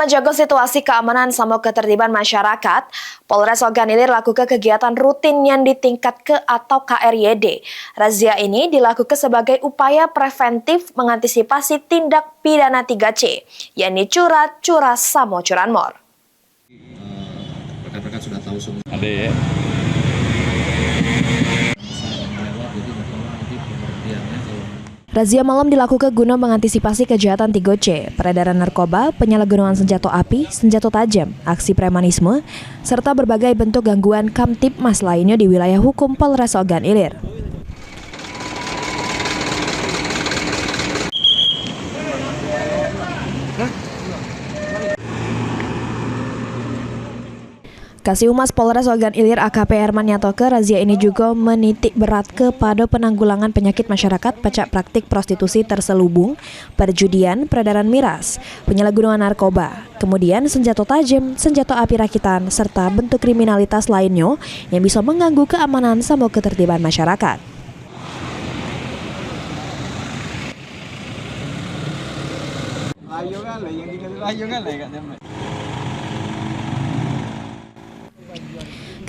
menjaga situasi keamanan sama ketertiban masyarakat, Polres Ogan Ilir lakukan kegiatan rutin yang ditingkat ke atau KRYD. Razia ini dilakukan sebagai upaya preventif mengantisipasi tindak pidana 3C, yakni curat, curas, sama curanmor. Rekan-rekan sudah tahu semua. Ada ya. Razia malam dilakukan guna mengantisipasi kejahatan 3C, peredaran narkoba, penyalahgunaan senjata api, senjata tajam, aksi premanisme, serta berbagai bentuk gangguan kamtibmas lainnya di wilayah hukum Polres Ogan Ilir. Kasih Humas Polres Ogan Ilir AKP Herman Yatoke, razia ini juga menitik berat kepada penanggulangan penyakit masyarakat pecah praktik prostitusi terselubung, perjudian, peredaran miras, penyalahgunaan narkoba, kemudian senjata tajam, senjata api rakitan, serta bentuk kriminalitas lainnya yang bisa mengganggu keamanan sama ketertiban masyarakat.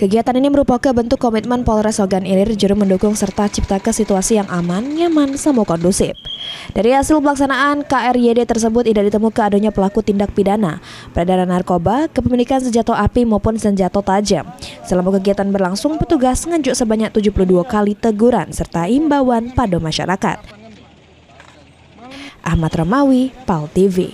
Kegiatan ini merupakan bentuk komitmen Polres Ogan Ilir juru mendukung serta ciptakan situasi yang aman, nyaman, sama kondusif. Dari hasil pelaksanaan KRYD tersebut tidak ditemukan adanya pelaku tindak pidana, peredaran narkoba, kepemilikan senjata api maupun senjata tajam. Selama kegiatan berlangsung, petugas nganjuk sebanyak 72 kali teguran serta imbauan pada masyarakat. Ahmad Ramawi, PAL TV.